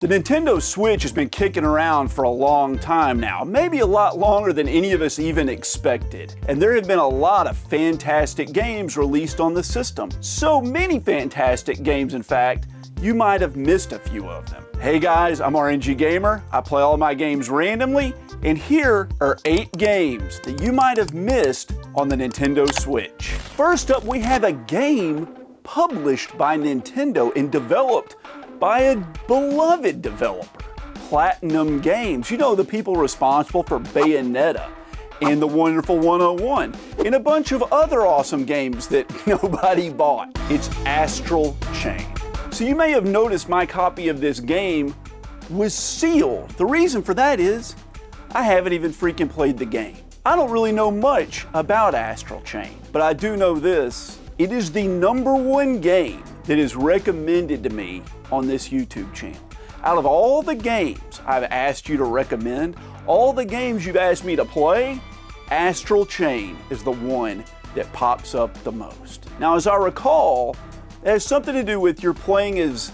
The Nintendo Switch has been kicking around for a long time now, maybe a lot longer than any of us even expected. And there have been a lot of fantastic games released on the system. So many fantastic games, in fact, you might have missed a few of them. Hey guys, I'm RNG Gamer. I play all my games randomly, and here are 8 games that you might have missed on the Nintendo Switch. First up, we have a game published by Nintendo and developed by a beloved developer, Platinum Games. You know, the people responsible for Bayonetta and The Wonderful 101 and a bunch of other awesome games that nobody bought. It's Astral Chain. So you may have noticed my copy of this game was sealed. The reason for that is I haven't even freaking played the game. I don't really know much about Astral Chain, but I do know this. It is the #1 game that is recommended to me on this YouTube channel. Out of all the games I've asked you to recommend, all the games you've asked me to play, Astral Chain is the one that pops up the most. Now, as I recall, it has something to do with you're playing as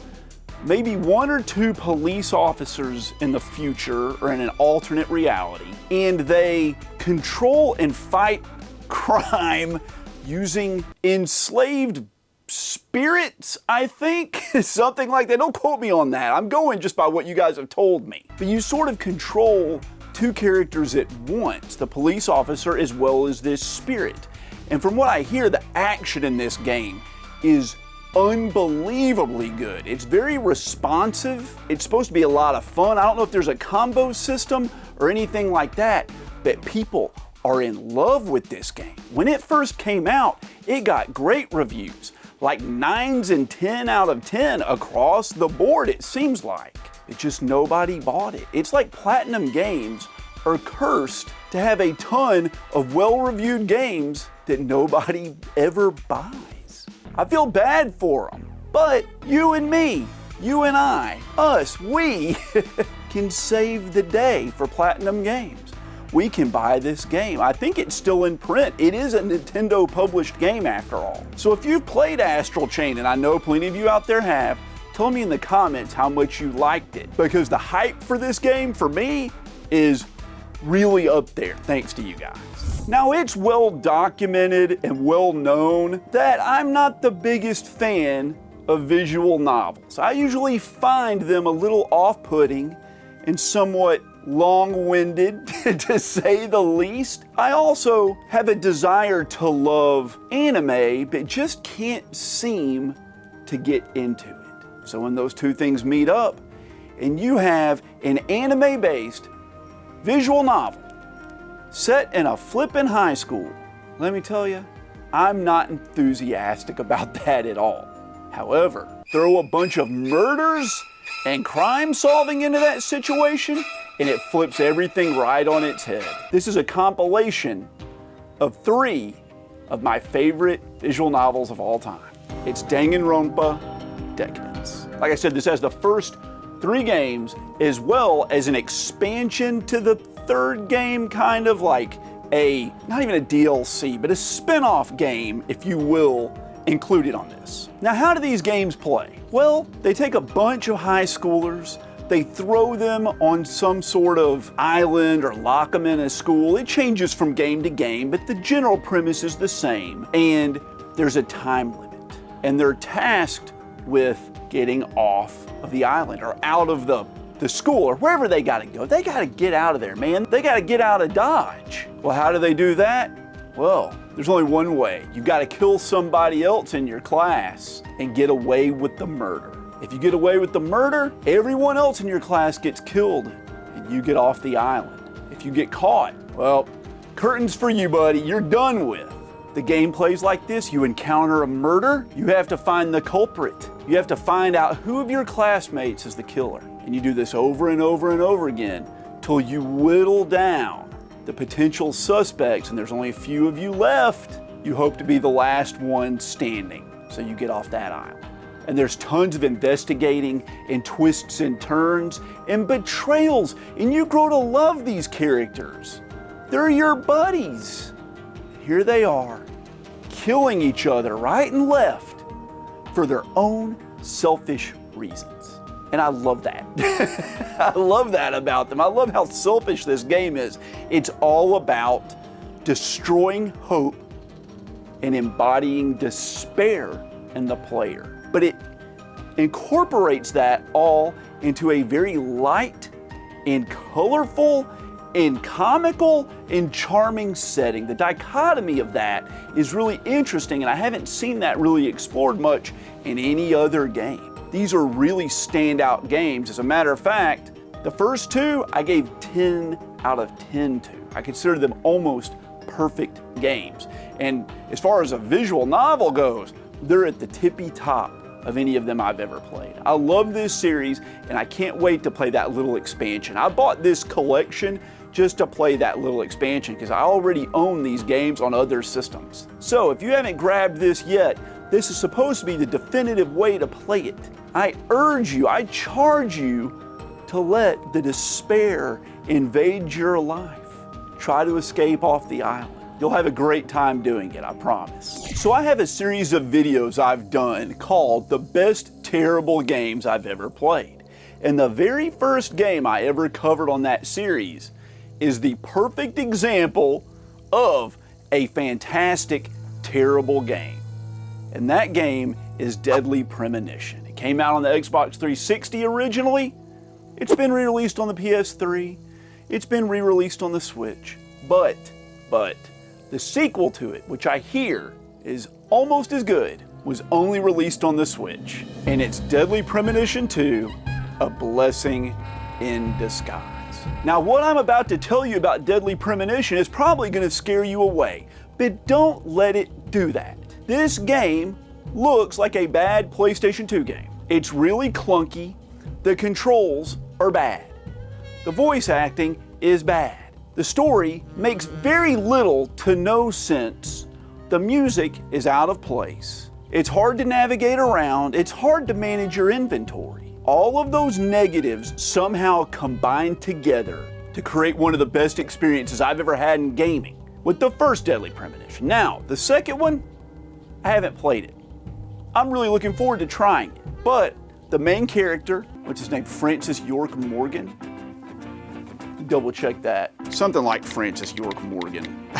maybe 1 or 2 police officers in the future or in an alternate reality, and they control and fight crime using enslaved spirits, I think, something like that. Don't quote me on that. I'm going just by what you guys have told me. But you sort of control 2 characters at once, the police officer as well as this spirit. And from what I hear, the action in this game is unbelievably good. It's very responsive. It's supposed to be a lot of fun. I don't know if there's a combo system or anything like that, but people are in love with this game. When it first came out, it got great reviews, like 9s and 10 out of 10 across the board, it seems like. It just nobody bought it. It's like Platinum Games are cursed to have a ton of well-reviewed games that nobody ever buys. I feel bad for them, but you and me, you and I, us, we can save the day for Platinum Games. We can buy this game. I think it's still in print. It is a Nintendo published game after all. So if you've played Astral Chain, and I know plenty of you out there have, tell me in the comments how much you liked it, because the hype for this game for me is really up there, thanks to you guys. Now, it's well documented and well known that I'm not the biggest fan of visual novels. I usually find them a little off-putting and somewhat long-winded, to say the least. I also have a desire to love anime, but just can't seem to get into it. So when those 2 things meet up, and you have an anime-based visual novel set in a flippin' high school, let me tell you, I'm not enthusiastic about that at all. However, throw a bunch of murders and crime solving into that situation, and it flips everything right on its head. This is a compilation of 3 of my favorite visual novels of all time. It's Danganronpa Decadence. Like I said, this has the first 3 games as well as an expansion to the 3rd game, kind of like a, not even a DLC, but a spin-off game, if you will, included on this. Now, how do these games play? Well, they take a bunch of high schoolers, they throw them on some sort of island or lock them in a school. It changes from game to game, but the general premise is the same. And there's a time limit. And they're tasked with getting off of the island or out of the school or wherever they gotta go. They gotta get out of there, man. They gotta get out of Dodge. Well, how do they do that? Well, there's only one way. You gotta kill somebody else in your class and get away with the murder. If you get away with the murder, everyone else in your class gets killed and you get off the island. If you get caught, well, curtains for you, buddy. You're done with. The game plays like this. You encounter a murder, you have to find the culprit. You have to find out who of your classmates is the killer. And you do this over and over and over again till you whittle down the potential suspects, and there's only a few of you left. You hope to be the last one standing, so you get off that island. And there's tons of investigating and twists and turns and betrayals, and you grow to love these characters. They're your buddies. And here they are, killing each other right and left for their own selfish reasons. And I love that. I love that about them. I love how selfish this game is. It's all about destroying hope and embodying despair in the player. But it incorporates that all into a very light and colorful and comical and charming setting. The dichotomy of that is really interesting, and I haven't seen that really explored much in any other game. These are really standout games. As a matter of fact, the first two I gave 10 out of 10 to. I consider them almost perfect games. And as far as a visual novel goes, they're at the tippy top of any of them I've ever played. I love this series, and I can't wait to play that little expansion. I bought this collection just to play that little expansion because I already own these games on other systems. So if you haven't grabbed this yet, this is supposed to be the definitive way to play it. I urge you, I charge you to let the despair invade your life. Try to escape off the island. You'll have a great time doing it, I promise. So I have a series of videos I've done called The Best Terrible Games I've Ever Played. And the very first game I ever covered on that series is the perfect example of a fantastic, terrible game. And that game is Deadly Premonition. It came out on the Xbox 360 originally. It's been re-released on the PS3. It's been re-released on the Switch. But the sequel to it, which I hear is almost as good, was only released on the Switch. And it's Deadly Premonition 2, A Blessing in Disguise. Now, what I'm about to tell you about Deadly Premonition is probably going to scare you away, but don't let it do that. This game looks like a bad PlayStation 2 game. It's really clunky. The controls are bad. The voice acting is bad. The story makes very little to no sense. The music is out of place. It's hard to navigate around. It's hard to manage your inventory. All of those negatives somehow combine together to create one of the best experiences I've ever had in gaming with the first Deadly Premonition. Now, the second one, I haven't played it. I'm really looking forward to trying it. But the main character, what's his name, Francis York Morgan? Double check that. Something like Francis York Morgan.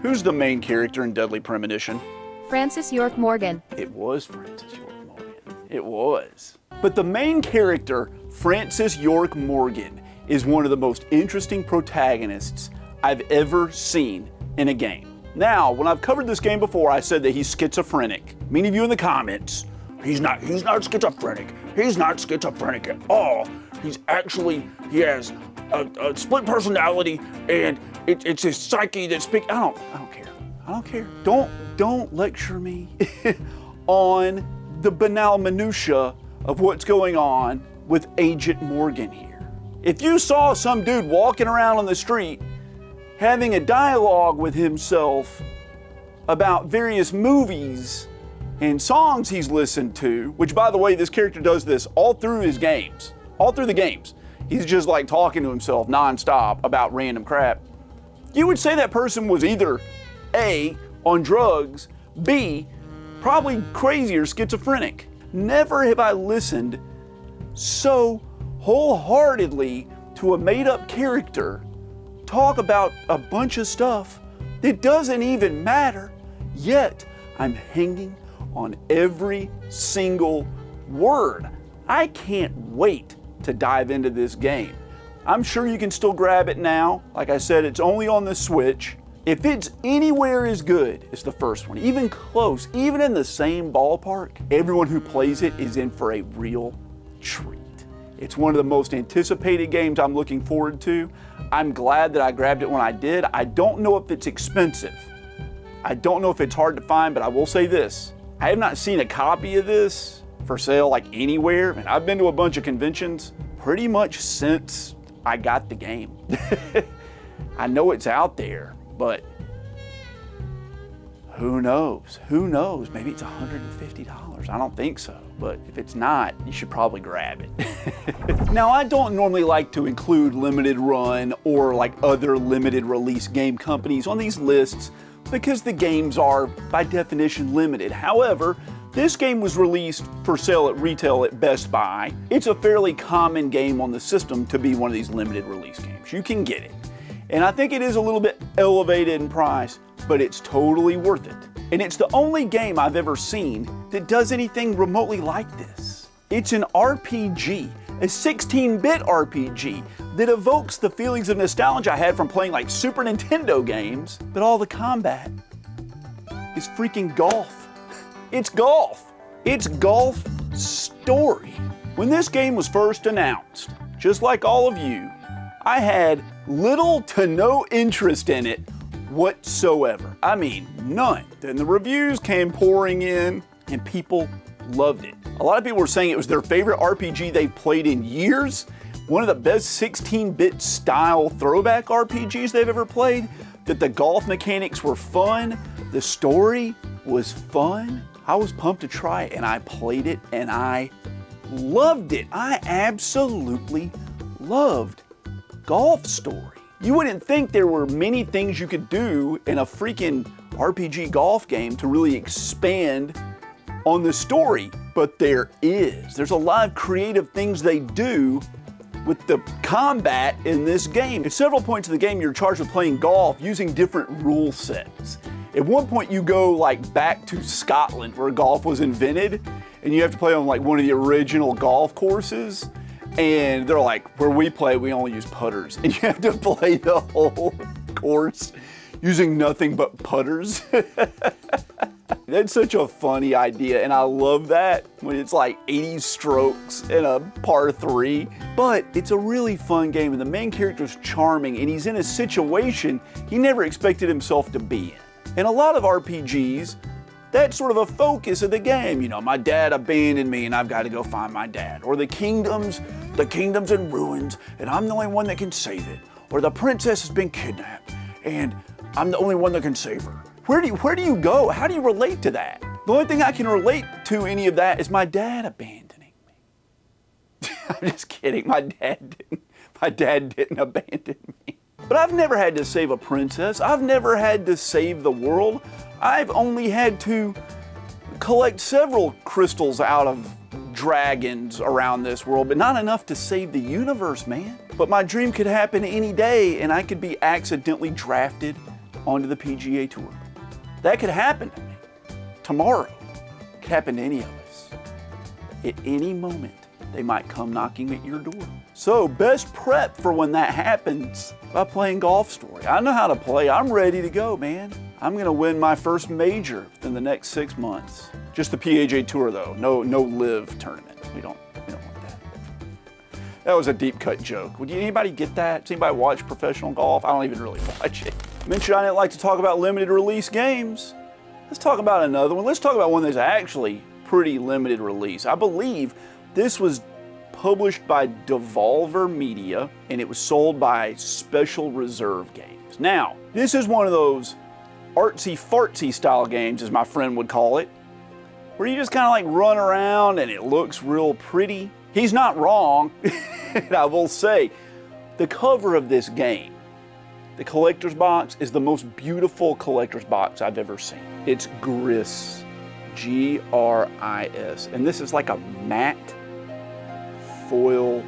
Who's the main character in Deadly Premonition? Francis York Morgan. It was Francis York Morgan. It was. But the main character, Francis York Morgan, is one of the most interesting protagonists I've ever seen in a game. Now, when I've covered this game before, I said that he's schizophrenic. Many of you in the comments, he's not schizophrenic. He's not schizophrenic at all. He has a split personality, and it's his psyche that speaks. I don't care. Don't lecture me on the banal minutia of what's going on with Agent Morgan here. If you saw some dude walking around on the street having a dialogue with himself about various movies and songs he's listened to, which, by the way, this character does this all through his games, all through the games. He's just like talking to himself nonstop about random crap. You would say that person was either A, on drugs, B, probably crazy or schizophrenic. Never have I listened so wholeheartedly to a made-up character talk about a bunch of stuff that doesn't even matter, yet I'm hanging on every single word. I can't wait to dive into this game. I'm sure you can still grab it now. Like I said, it's only on the Switch. If it's anywhere as good as the first one, even close, even in the same ballpark, everyone who plays it is in for a real treat. It's one of the most anticipated games I'm looking forward to. I'm glad that I grabbed it when I did. I don't know if it's expensive. I don't know if it's hard to find, but I will say this. I have not seen a copy of this for sale like anywhere. And I've been to a bunch of conventions pretty much since I got the game. I know it's out there, but who knows? Who knows? Maybe it's $150. I don't think so. But if it's not, you should probably grab it. Now, I don't normally like to include limited run or like other limited release game companies on these lists because the games are, by definition, limited. However, This game was released for sale at retail at Best Buy. It's a fairly common game on the system to be one of these limited release games. You can get it. And I think it is a little bit elevated in price, but it's totally worth it. And it's the only game I've ever seen that does anything remotely like this. It's an RPG, a 16-bit RPG that evokes the feelings of nostalgia I had from playing like Super Nintendo games, but all the combat is freaking golf. It's golf. It's Golf Story. When this game was first announced, just like all of you, I had little to no interest in it whatsoever. I mean, none. Then the reviews came pouring in and people loved it. A lot of people were saying it was their favorite RPG they've played in years, one of the best 16-bit style throwback RPGs they've ever played, that the golf mechanics were fun, the story was fun. I was pumped to try it and I played it and I loved it. I absolutely loved Golf Story. You wouldn't think there were many things you could do in a freaking RPG golf game to really expand on the story, but there is. There's a lot of creative things they do with the combat in this game. At several points in the game, you're charged with playing golf using different rule sets. At one point, you go like back to Scotland where golf was invented, and you have to play on like one of the original golf courses. And they're like, where we play, we only use putters. And you have to play the whole course using nothing but putters. That's such a funny idea, and I love that when it's like 80 strokes in a par 3. But it's a really fun game, and the main character's charming, and he's in a situation he never expected himself to be in. In a lot of RPGs, that's sort of a focus of the game. You know, my dad abandoned me and I've got to go find my dad. Or the kingdom's in ruins and I'm the only one that can save it. Or the princess has been kidnapped and I'm the only one that can save her. Where do you go? How do you relate to that? The only thing I can relate to any of that is my dad abandoning me. I'm just kidding. My dad didn't abandon me. But I've never had to save a princess. I've never had to save the world. I've only had to collect several crystals out of dragons around this world, but not enough to save the universe, man. But my dream could happen any day and I could be accidentally drafted onto the PGA Tour. That could happen to me tomorrow. It could happen to any of us. At any moment, they might come knocking at your door. So best prep for when that happens by playing Golf Story. I know how to play. I'm ready to go, man. I'm gonna win my first major within the next 6 months. Just the PGA Tour though, no live tournament. We don't want that. That was a deep cut joke. Would anybody get that? Does anybody watch professional golf? I don't even really watch it. Mentioned I didn't like to talk about limited release games. Let's talk about another one. Let's talk about one that's actually pretty limited release. I believe this was published by Devolver Media and it was sold by Special Reserve Games. Now, this is one of those artsy-fartsy style games, as my friend would call it, where you just kind of like run around and it looks real pretty. He's not wrong, and I will say, the cover of this game, the collector's box, is the most beautiful collector's box I've ever seen. It's Gris, G-R-I-S, and this is like a matte foil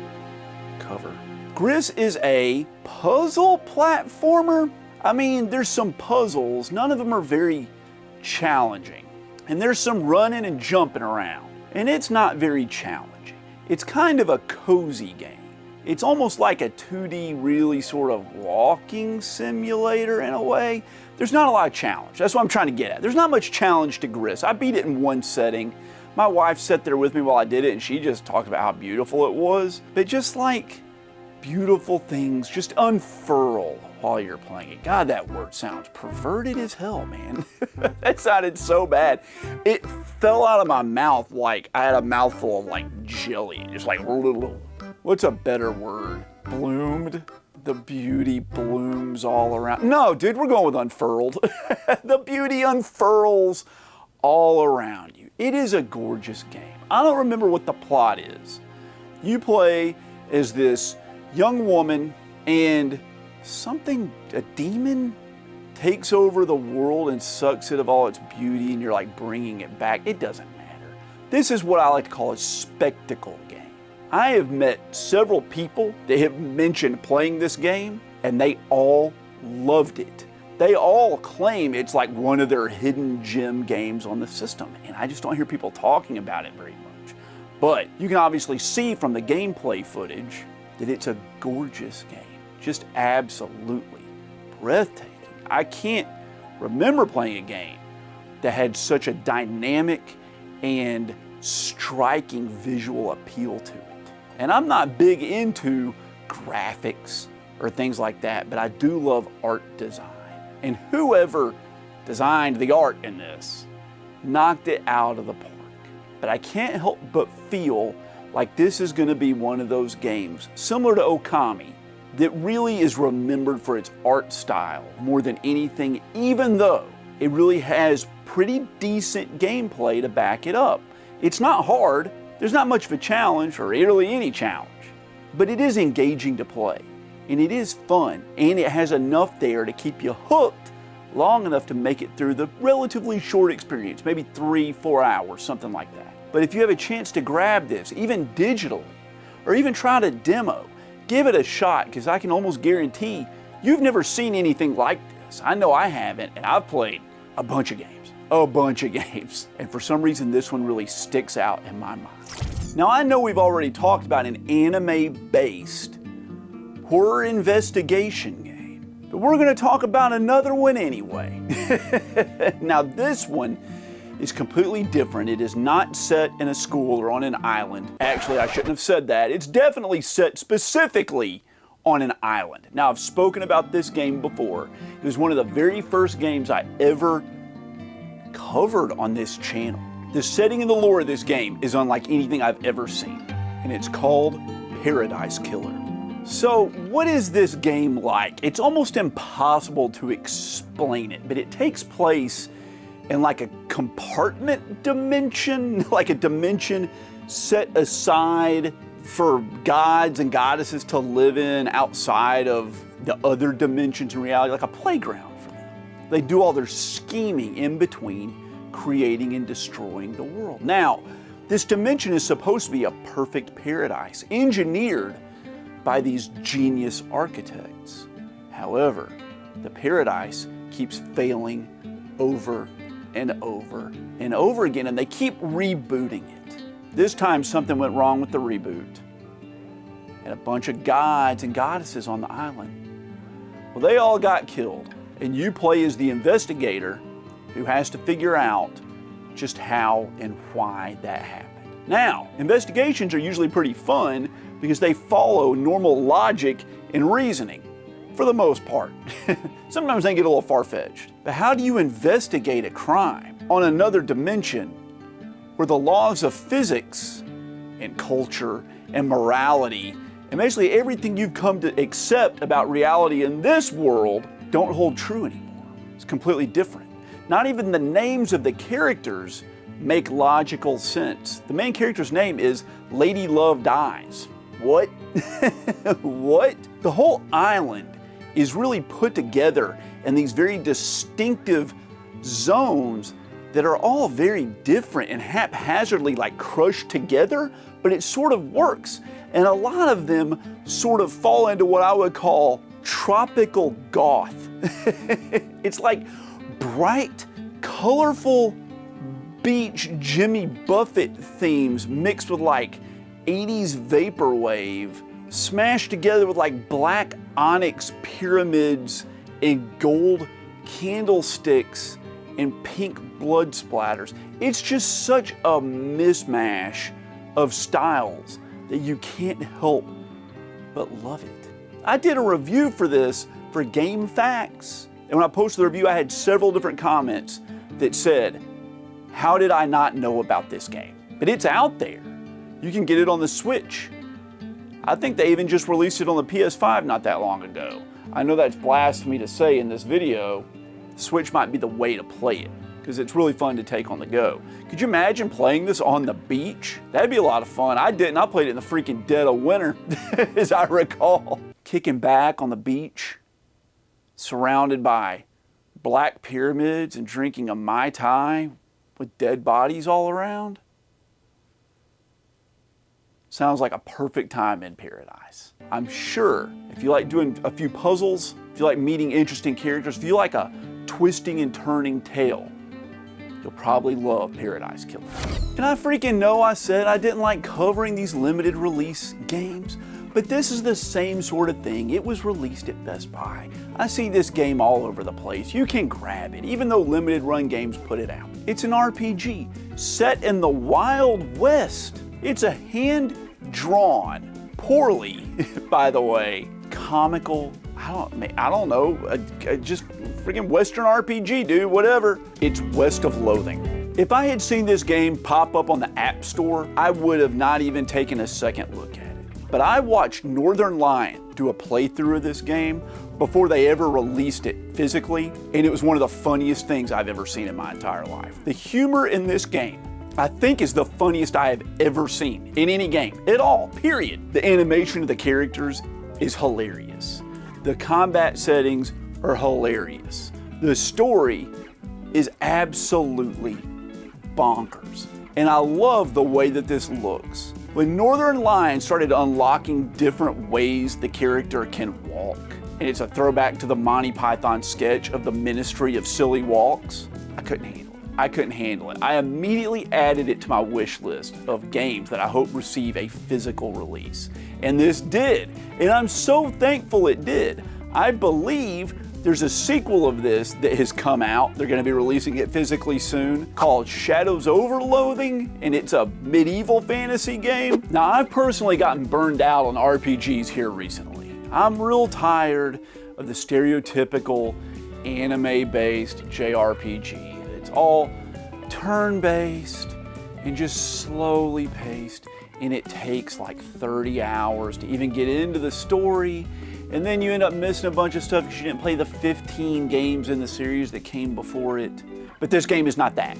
cover. Gris is a puzzle platformer. I mean, there's some puzzles, none of them are very challenging. And there's some running and jumping around, and it's not very challenging. It's kind of a cozy game. It's almost like a 2D, really sort of walking simulator in a way. There's not a lot of challenge. That's what I'm trying to get at. There's not much challenge to Gris. I beat it in one setting. My wife sat there with me while I did it, and she just talked about how beautiful it was. But just like beautiful things just unfurl while you're playing it. God, that word sounds perverted as hell, man. That sounded so bad. It fell out of my mouth like I had a mouthful of like jelly. Just like, what's a better word? Bloomed? The beauty blooms all around. No, dude, we're going with unfurled. The beauty unfurls all around you. It is a gorgeous game. I don't remember what the plot is. You play as this young woman and a demon takes over the world and sucks it of all its beauty and you're like bringing it back. It doesn't matter. This is what I like to call a spectacle game. I have met several people that have mentioned playing this game, and they all loved it. They all claim it's like one of their hidden gem games on the system, and I just don't hear people talking about it very much. But you can obviously see from the gameplay footage that it's a gorgeous game. Just absolutely breathtaking. I can't remember playing a game that had such a dynamic and striking visual appeal to it. And I'm not big into graphics or things like that, but I do love art design. And whoever designed the art in this knocked it out of the park. But I can't help but feel like this is going to be one of those games, similar to Okami, that really is remembered for its art style more than anything, even though it really has pretty decent gameplay to back it up. It's not hard, there's not much of a challenge, or really any challenge, but it is engaging to play, and it is fun, and it has enough there to keep you hooked long enough to make it through the relatively short experience, maybe 3-4 hours, something like that. But if you have a chance to grab this, even digitally, or even try to demo, give it a shot, because I can almost guarantee you've never seen anything like this. I know I haven't, and I've played a bunch of games. And for some reason, this one really sticks out in my mind. Now, I know we've already talked about an anime-based horror investigation game, but we're going to talk about another one anyway. Now, this one is completely different. It is not set in a school or on an island. Actually, I shouldn't have said that. It's definitely set specifically on an island. Now, I've spoken about this game before. It was one of the very first games I ever covered on this channel. The setting and the lore of this game is unlike anything I've ever seen, and it's called Paradise Killer. So, what is this game like? It's almost impossible to explain it, but it takes place in like a compartment dimension, like a dimension set aside for gods and goddesses to live in outside of the other dimensions in reality, like a playground for them. They do all their scheming in between creating and destroying the world. Now, this dimension is supposed to be a perfect paradise, engineered by these genius architects. However, the paradise keeps failing over and over and over again, and they keep rebooting it. This time something went wrong with the reboot, and a bunch of gods and goddesses on the island, well, they all got killed, and you play as the investigator who has to figure out just how and why that happened. Now, investigations are usually pretty fun because they follow normal logic and reasoning, for the most part. Sometimes they get a little far-fetched. But how do you investigate a crime on another dimension where the laws of physics and culture and morality and basically everything you've come to accept about reality in this world don't hold true anymore? It's completely different. Not even the names of the characters make logical sense. The main character's name is Lady Love Dies. What? What? The whole island is really put together in these very distinctive zones that are all very different and haphazardly like crushed together, but it sort of works. And a lot of them sort of fall into what I would call tropical goth. It's like bright, colorful beach Jimmy Buffett themes mixed with like 80s vaporwave, smashed together with like black onyx pyramids and gold candlesticks and pink blood splatters. It's just such a mishmash of styles that you can't help but love it. I did a review for this for Game Facts, and when I posted the review, I had several different comments that said, how did I not know about this game? But it's out there. You can get it on the Switch. I think they even just released it on the PS5 not that long ago. I know that's blasphemy to say in this video. The Switch might be the way to play it, because it's really fun to take on the go. Could you imagine playing this on the beach? That'd be a lot of fun. I didn't. I played it in the freaking dead of winter, as I recall. Kicking back on the beach, surrounded by black pyramids and drinking a Mai Tai with dead bodies all around. sounds like a perfect time in paradise. I'm sure if you like doing a few puzzles, if you like meeting interesting characters, if you like a twisting and turning tale, you'll probably love Paradise Killer. And I freaking know I said I didn't like covering these limited release games, but this is the same sort of thing. It was released at Best Buy. I see this game all over the place. You can grab it, even though limited run games put it out. It's an RPG set in the Wild West. It's a hand-drawn, poorly, by the way, comical, I don't know, just freaking Western RPG, dude, whatever. It's West of Loathing. If I had seen this game pop up on the App Store, I would have not even taken a second look at it. But I watched Northern Lion do a playthrough of this game before they ever released it physically, and it was one of the funniest things I've ever seen in my entire life. The humor in this game, I think, is the funniest I have ever seen in any game at all, period. The animation of the characters is hilarious. The combat settings are hilarious. The story is absolutely bonkers. And I love the way that this looks. When Northern Lion started unlocking different ways the character can walk, and it's a throwback to the Monty Python sketch of the Ministry of Silly Walks, I couldn't handle it. I immediately added it to my wish list of games that I hope receive a physical release. And this did. And I'm so thankful it did. I believe there's a sequel of this that has come out. They're going to be releasing it physically soon, called Shadows Over Loathing, and it's a medieval fantasy game. Now, I've personally gotten burned out on RPGs here recently. I'm real tired of the stereotypical anime-based JRPG. It's all turn-based and just slowly paced, and it takes like 30 hours to even get into the story, and then you end up missing a bunch of stuff because you didn't play the 15 games in the series that came before it. But this game is not that.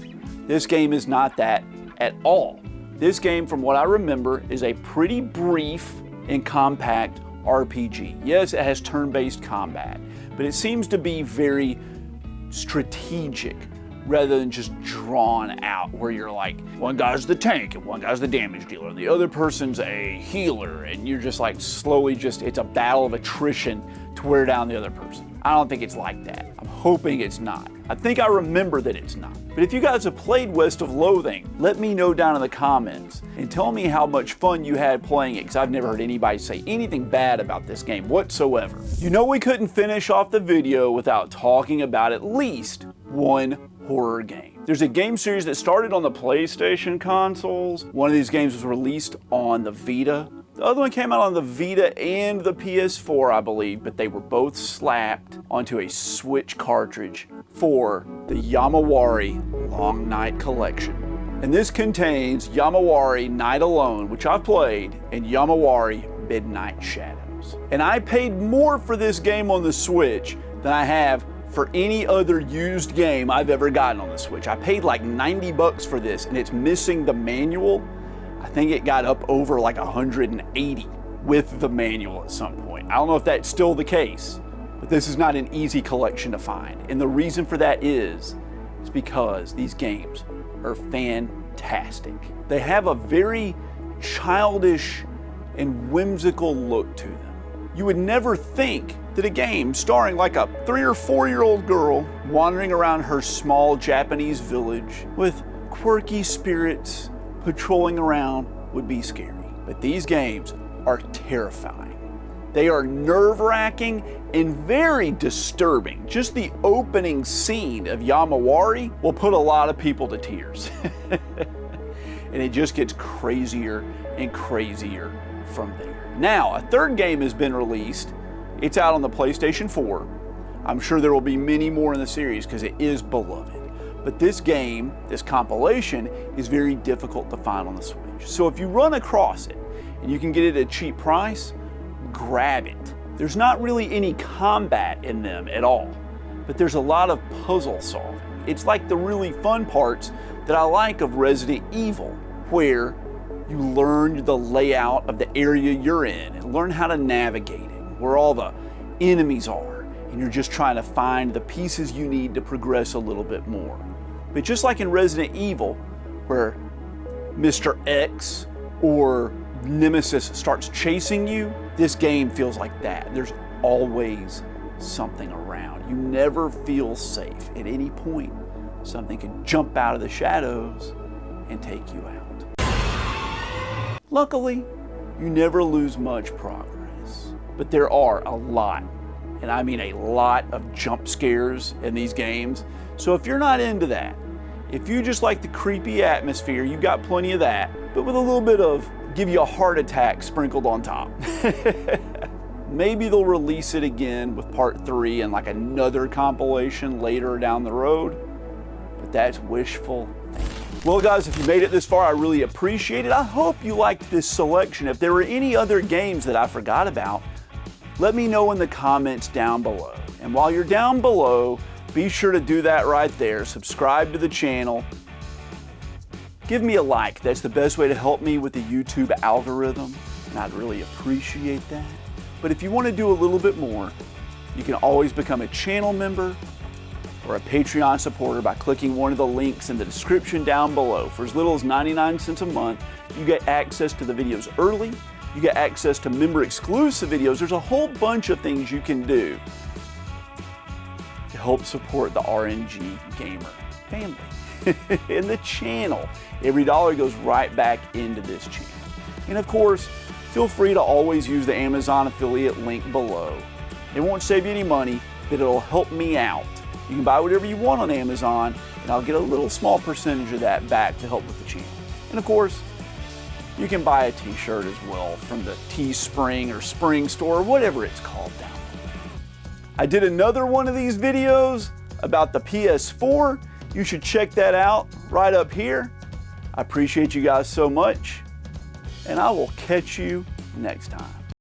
This game is not that at all. This game, from what I remember, is a pretty brief and compact RPG. Yes, it has turn-based combat, but it seems to be very strategic rather than just drawn out, where you're like, one guy's the tank and one guy's the damage dealer, the other person's a healer, and you're just like slowly it's a battle of attrition to wear down the other person. I don't think it's like that. I'm hoping it's not. I think I remember that it's not. But if you guys have played West of Loathing, let me know down in the comments and tell me how much fun you had playing it, because I've never heard anybody say anything bad about this game whatsoever. You know, we couldn't finish off the video without talking about at least one horror game. There's a game series that started on the PlayStation consoles. One of these games was released on the Vita. The other one came out on the Vita and the PS4, I believe, but they were both slapped onto a Switch cartridge for the Yomawari Long Night Collection. And this contains Yomawari Night Alone, which I've played, and Yomawari Midnight Shadows. And I paid more for this game on the Switch than I have for any other used game I've ever gotten on the Switch. I paid like 90 bucks for this, and it's missing the manual. I think it got up over like 180 with the manual at some point. I don't know if that's still the case, but this is not an easy collection to find. And the reason for that is because these games are fantastic. They have a very childish and whimsical look to them. You would never think that a game starring like a 3 or 4-year-old girl wandering around her small Japanese village with quirky spirits patrolling around would be scary. But these games are terrifying. They are nerve-wracking and very disturbing. Just the opening scene of Yomawari will put a lot of people to tears. And it just gets crazier and crazier from there. Now, a third game has been released. It's out on the PlayStation 4. I'm sure there will be many more in the series because it is beloved. But this game, this compilation, is very difficult to find on the Switch. So if you run across it and you can get it at a cheap price, grab it. There's not really any combat in them at all, but there's a lot of puzzle solving. It's like the really fun parts that I like of Resident Evil, where you learn the layout of the area you're in and learn how to navigate it, where all the enemies are, and you're just trying to find the pieces you need to progress a little bit more. But just like in Resident Evil, where Mr. X or nemesis starts chasing you, this game feels like that. There's always something around. You never feel safe. At any point, something can jump out of the shadows and take you out. Luckily, you never lose much progress, but there are a lot, and I mean a lot, of jump scares in these games. So if you're not into that, if you just like the creepy atmosphere, you've got plenty of that, but with a little bit of give you a heart attack sprinkled on top. Maybe they'll release it again with part 3 and like another compilation later down the road, but that's wishful thinking. Well guys, if you made it this far, I really appreciate it. I hope you liked this selection. If there were any other games that I forgot about, let me know in the comments down below. And while you're down below, be sure to do that right there. Subscribe to the channel. Give me a like. That's the best way to help me with the YouTube algorithm, and I'd really appreciate that. But if you want to do a little bit more, you can always become a channel member or a Patreon supporter by clicking one of the links in the description down below. For as little as 99 cents a month, you get access to the videos early, you get access to member exclusive videos. There's a whole bunch of things you can do to help support the RNG Gamer family and the channel. Every dollar goes right back into this channel. And of course, feel free to always use the Amazon affiliate link below. It won't save you any money, but it'll help me out. You can buy whatever you want on Amazon, and I'll get a little small percentage of that back to help with the channel. And of course, you can buy a t-shirt as well from the Teespring or Spring store, or whatever it's called down there. I did another one of these videos about the PS4. You should check that out right up here. I appreciate you guys so much, and I will catch you next time.